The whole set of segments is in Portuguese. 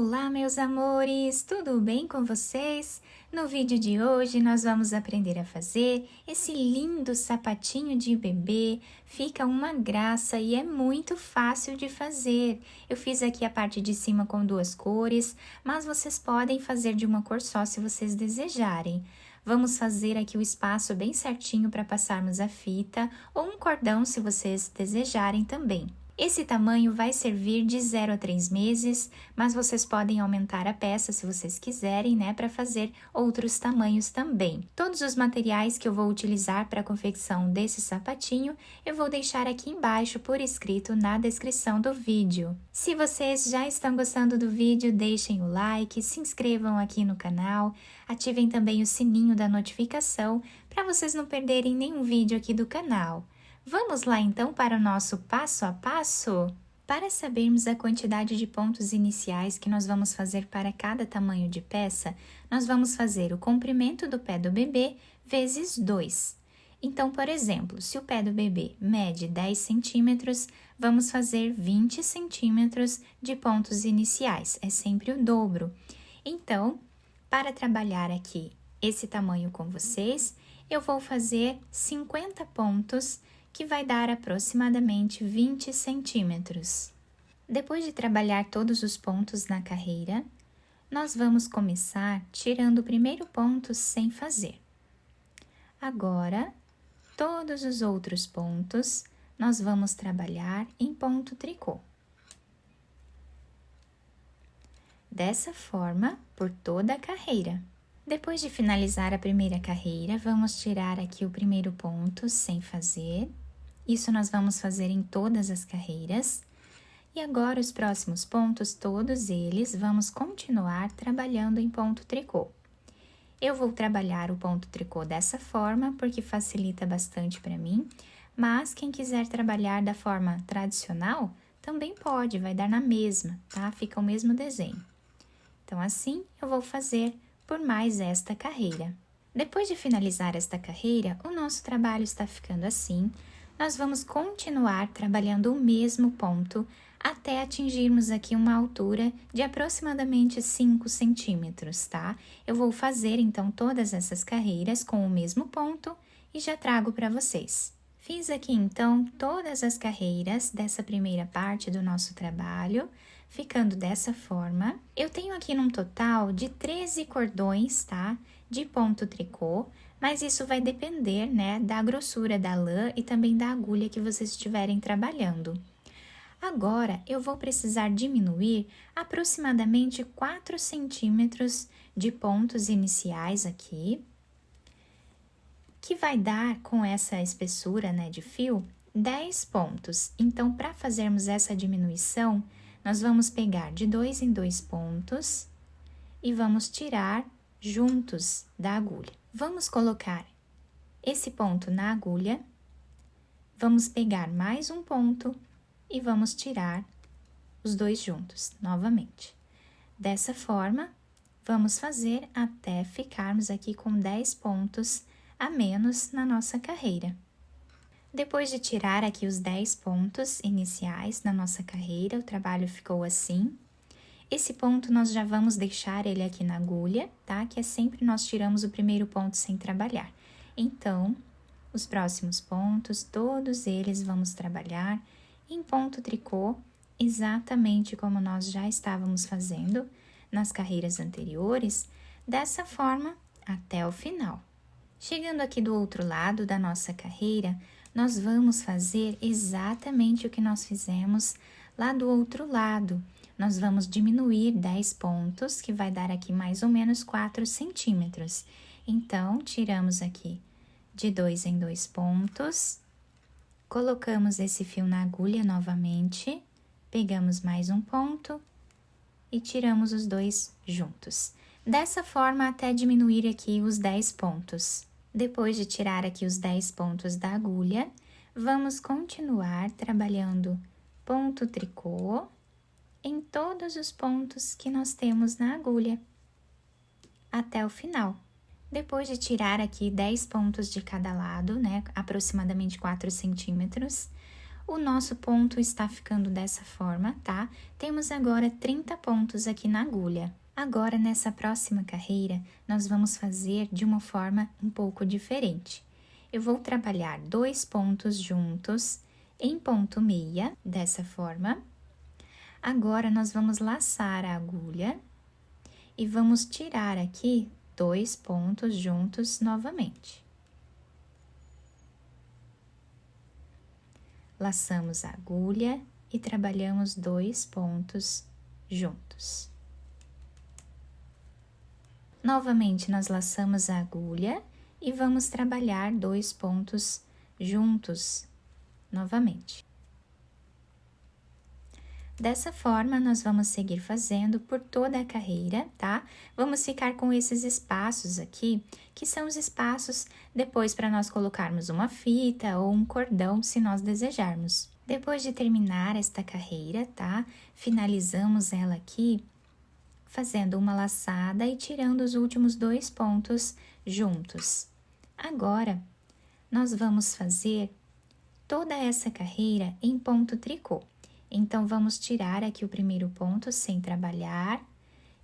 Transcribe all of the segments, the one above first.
Olá, meus amores! Tudo bem com vocês? No vídeo de hoje, nós vamos aprender a fazer esse lindo sapatinho de bebê. Fica uma graça e é muito fácil de fazer. Eu fiz aqui a parte de cima com duas cores, mas vocês podem fazer de uma cor só se vocês desejarem. Vamos fazer aqui o espaço bem certinho para passarmos a fita ou um cordão se vocês desejarem também. Esse tamanho vai servir de 0 a 3 meses, mas vocês podem aumentar a peça se vocês quiserem, né, para fazer outros tamanhos também. Todos os materiais que eu vou utilizar para a confecção desse sapatinho, eu vou deixar aqui embaixo por escrito na descrição do vídeo. Se vocês já estão gostando do vídeo, deixem o like, se inscrevam aqui no canal, ativem também o sininho da notificação para vocês não perderem nenhum vídeo aqui do canal. Vamos lá então para o nosso passo a passo? Para sabermos a quantidade de pontos iniciais que nós vamos fazer para cada tamanho de peça, nós vamos fazer o comprimento do pé do bebê vezes 2. Então, por exemplo, se o pé do bebê mede 10 centímetros, vamos fazer 20 centímetros de pontos iniciais, é sempre o dobro. Então, para trabalhar aqui esse tamanho com vocês, eu vou fazer 50 pontos, que vai dar aproximadamente 20 centímetros. Depois de trabalhar todos os pontos na carreira, nós vamos começar tirando o primeiro ponto sem fazer. Agora, todos os outros pontos, nós vamos trabalhar em ponto tricô. Dessa forma, por toda a carreira. Depois de finalizar a primeira carreira, vamos tirar aqui o primeiro ponto sem fazer. Isso nós vamos fazer em todas as carreiras. E agora, os próximos pontos, todos eles, vamos continuar trabalhando em ponto tricô. Eu vou trabalhar o ponto tricô dessa forma, porque facilita bastante para mim, mas quem quiser trabalhar da forma tradicional, também pode, vai dar na mesma, tá? Fica o mesmo desenho. Então, assim, eu vou fazer por mais esta carreira. Depois de finalizar esta carreira, o nosso trabalho está ficando assim. Nós vamos continuar trabalhando o mesmo ponto até atingirmos aqui uma altura de aproximadamente 5 centímetros, tá? Eu vou fazer, então, todas essas carreiras com o mesmo ponto e já trago para vocês. Fiz aqui, então, todas as carreiras dessa primeira parte do nosso trabalho, ficando dessa forma. Eu tenho aqui num total de 13 cordões, tá? De ponto tricô, mas isso vai depender, né, da grossura da lã e também da agulha que vocês estiverem trabalhando. Agora, eu vou precisar diminuir aproximadamente 4 centímetros de pontos iniciais aqui, que vai dar, com essa espessura, né, de fio, 10 pontos. Então, para fazermos essa diminuição, nós vamos pegar de 2 em 2 pontos e vamos tirar juntos da agulha. Vamos colocar esse ponto na agulha, vamos pegar mais um ponto e vamos tirar os dois juntos, novamente. Dessa forma, vamos fazer até ficarmos aqui com 10 pontos a menos na nossa carreira. Depois de tirar aqui os 10 pontos iniciais na nossa carreira, o trabalho ficou assim. Esse ponto nós já vamos deixar ele aqui na agulha, tá? Que é sempre nós tiramos o primeiro ponto sem trabalhar. Então, os próximos pontos, todos eles vamos trabalhar em ponto tricô, exatamente como nós já estávamos fazendo nas carreiras anteriores, dessa forma até o final. Chegando aqui do outro lado da nossa carreira, nós vamos fazer exatamente o que nós fizemos lá do outro lado. Nós vamos diminuir 10 pontos, que vai dar aqui mais ou menos 4 centímetros. Então, tiramos aqui de 2 em 2 pontos, colocamos esse fio na agulha novamente, pegamos mais um ponto e tiramos os dois juntos. Dessa forma, até diminuir aqui os 10 pontos. Depois de tirar aqui os 10 pontos da agulha, vamos continuar trabalhando ponto tricô em todos os pontos que nós temos na agulha, até o final. Depois de tirar aqui 10 pontos de cada lado, né, aproximadamente 4 centímetros, O nosso ponto está ficando dessa forma, tá? Temos agora 30 pontos aqui na agulha. Agora, nessa próxima carreira, nós vamos fazer de uma forma um pouco diferente. Eu vou trabalhar 2 pontos juntos em ponto meia, dessa forma. Agora, nós vamos laçar a agulha e vamos tirar aqui 2 pontos juntos novamente. Laçamos a agulha e trabalhamos 2 pontos juntos. Novamente, nós laçamos a agulha e vamos trabalhar 2 pontos juntos novamente. Dessa forma, nós vamos seguir fazendo por toda a carreira, tá? Vamos ficar com esses espaços aqui, que são os espaços depois para nós colocarmos uma fita ou um cordão, se nós desejarmos. Depois de terminar esta carreira, tá? Finalizamos ela aqui fazendo uma laçada e tirando os últimos 2 pontos juntos. Agora, nós vamos fazer toda essa carreira em ponto tricô. Então, vamos tirar aqui o primeiro ponto sem trabalhar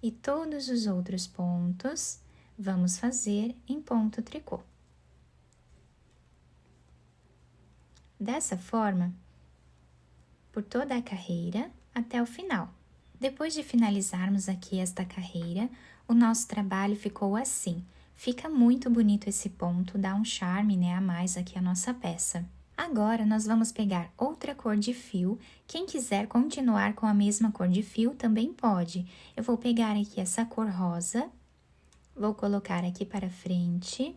e todos os outros pontos vamos fazer em ponto tricô. Dessa forma, por toda a carreira até o final. Depois de finalizarmos aqui esta carreira, o nosso trabalho ficou assim. Fica muito bonito esse ponto, dá um charme, né, a mais aqui a nossa peça. Agora, nós vamos pegar outra cor de fio. Quem quiser continuar com a mesma cor de fio, também pode. Eu vou pegar aqui essa cor rosa, vou colocar aqui para frente.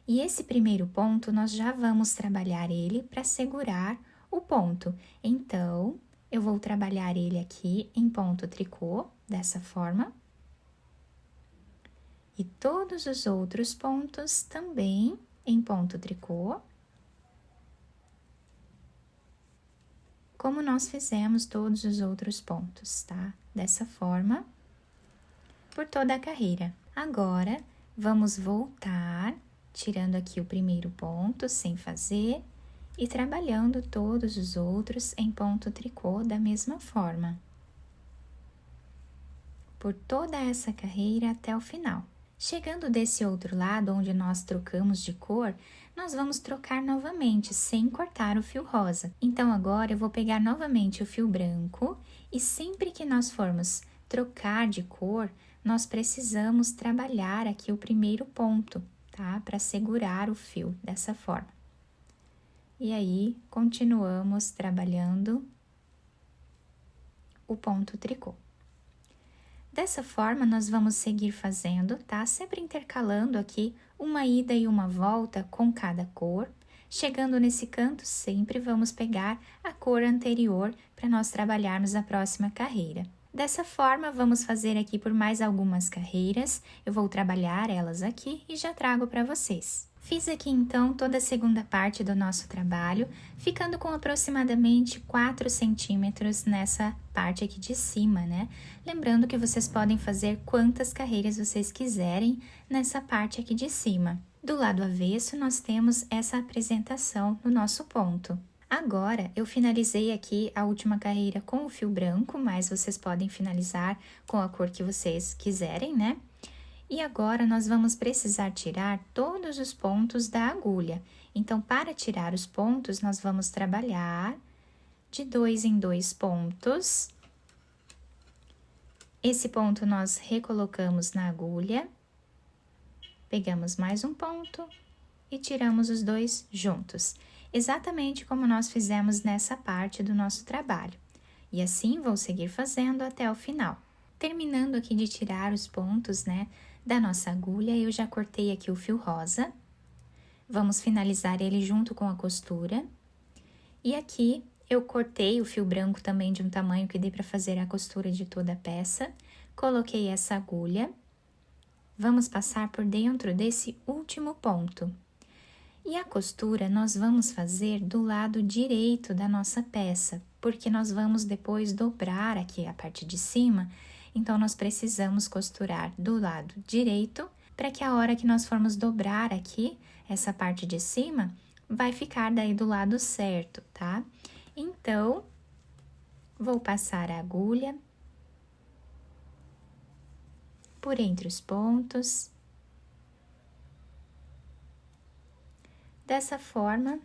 E esse primeiro ponto, nós já vamos trabalhar ele para segurar o ponto. Então, eu vou trabalhar ele aqui em ponto tricô, dessa forma. E todos os outros pontos também em ponto tricô. Como nós fizemos todos os outros pontos, tá? Dessa forma, por toda a carreira. Agora, vamos voltar, tirando aqui o primeiro ponto, sem fazer, e trabalhando todos os outros em ponto tricô da mesma forma. Por toda essa carreira até o final. Chegando desse outro lado, onde nós trocamos de cor, nós vamos trocar novamente, sem cortar o fio rosa. Então, agora, eu vou pegar novamente o fio branco e sempre que nós formos trocar de cor, nós precisamos trabalhar aqui o primeiro ponto, tá? Para segurar o fio, dessa forma. E aí, continuamos trabalhando o ponto tricô. Dessa forma, nós vamos seguir fazendo, tá? Sempre intercalando aqui uma ida e uma volta com cada cor. Chegando nesse canto, sempre vamos pegar a cor anterior para nós trabalharmos a próxima carreira. Dessa forma, vamos fazer aqui por mais algumas carreiras. Eu vou trabalhar elas aqui e já trago para vocês. Fiz aqui, então, toda a segunda parte do nosso trabalho, ficando com aproximadamente 4 centímetros nessa parte aqui de cima, né? Lembrando que vocês podem fazer quantas carreiras vocês quiserem nessa parte aqui de cima. Do lado avesso, nós temos essa apresentação no nosso ponto. Agora, eu finalizei aqui a última carreira com o fio branco, mas vocês podem finalizar com a cor que vocês quiserem, né? E agora, nós vamos precisar tirar todos os pontos da agulha. Então, para tirar os pontos, nós vamos trabalhar de 2 em 2 pontos. Esse ponto nós recolocamos na agulha. Pegamos mais um ponto e tiramos os 2 juntos. Exatamente como nós fizemos nessa parte do nosso trabalho. E assim, vou seguir fazendo até o final. Terminando aqui de tirar os pontos, né, da nossa agulha, eu já cortei aqui o fio rosa. Vamos finalizar ele junto com a costura. E aqui, eu cortei o fio branco também de um tamanho que dê para fazer a costura de toda a peça. Coloquei essa agulha. Vamos passar por dentro desse último ponto. E a costura nós vamos fazer do lado direito da nossa peça, porque nós vamos depois dobrar aqui a parte de cima. Então, nós precisamos costurar do lado direito, para que a hora que nós formos dobrar aqui, essa parte de cima, vai ficar daí do lado certo, tá? Então, vou passar a agulha por entre os pontos. Dessa forma,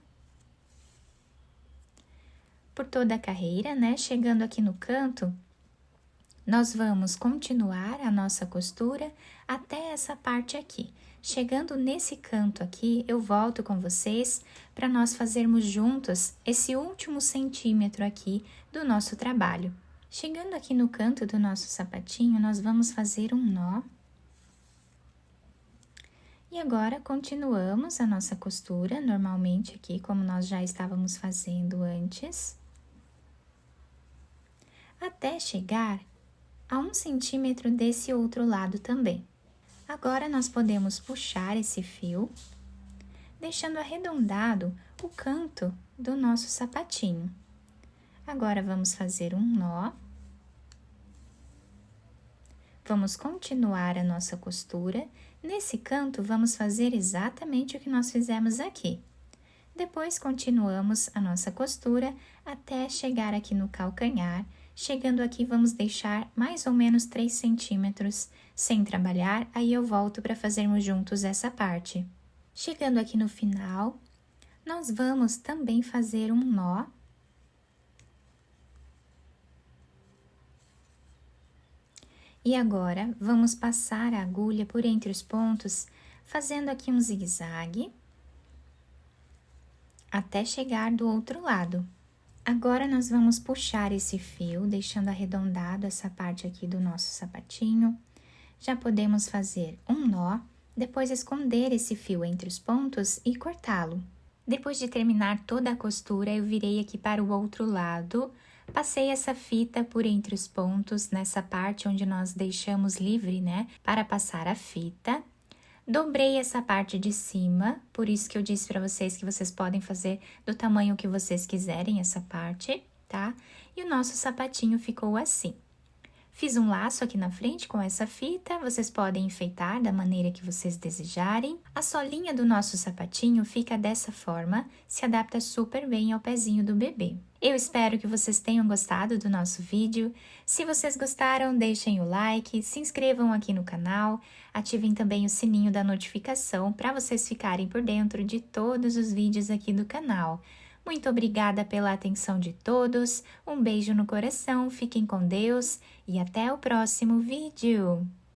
por toda a carreira, né? Chegando aqui no canto, nós vamos continuar a nossa costura até essa parte aqui. Chegando nesse canto aqui, eu volto com vocês para nós fazermos juntos esse último centímetro aqui do nosso trabalho. Chegando aqui no canto do nosso sapatinho, nós vamos fazer um nó. E agora, continuamos a nossa costura, normalmente aqui, como nós já estávamos fazendo antes. Até chegar a 1 centímetro desse outro lado também. Agora, nós podemos puxar esse fio, deixando arredondado o canto do nosso sapatinho. Agora, vamos fazer um nó. Vamos continuar a nossa costura. Nesse canto, vamos fazer exatamente o que nós fizemos aqui. Depois, continuamos a nossa costura até chegar aqui no calcanhar. Chegando aqui, vamos deixar mais ou menos 3 centímetros sem trabalhar, aí eu volto para fazermos juntos essa parte. Chegando aqui no final, nós vamos também fazer um nó. E agora, vamos passar a agulha por entre os pontos, fazendo aqui um zigue-zague, até chegar do outro lado. Agora, nós vamos puxar esse fio, deixando arredondado essa parte aqui do nosso sapatinho. Já podemos fazer um nó, depois esconder esse fio entre os pontos e cortá-lo. Depois de terminar toda a costura, eu virei aqui para o outro lado, passei essa fita por entre os pontos, nessa parte onde nós deixamos livre, né, para passar a fita. Dobrei essa parte de cima, por isso que eu disse para vocês que vocês podem fazer do tamanho que vocês quiserem essa parte, tá? E o nosso sapatinho ficou assim. Fiz um laço aqui na frente com essa fita, vocês podem enfeitar da maneira que vocês desejarem. A solinha do nosso sapatinho fica dessa forma, se adapta super bem ao pezinho do bebê. Eu espero que vocês tenham gostado do nosso vídeo. Se vocês gostaram, deixem o like, se inscrevam aqui no canal, ativem também o sininho da notificação para vocês ficarem por dentro de todos os vídeos aqui do canal. Muito obrigada pela atenção de todos, um beijo no coração, fiquem com Deus e até o próximo vídeo!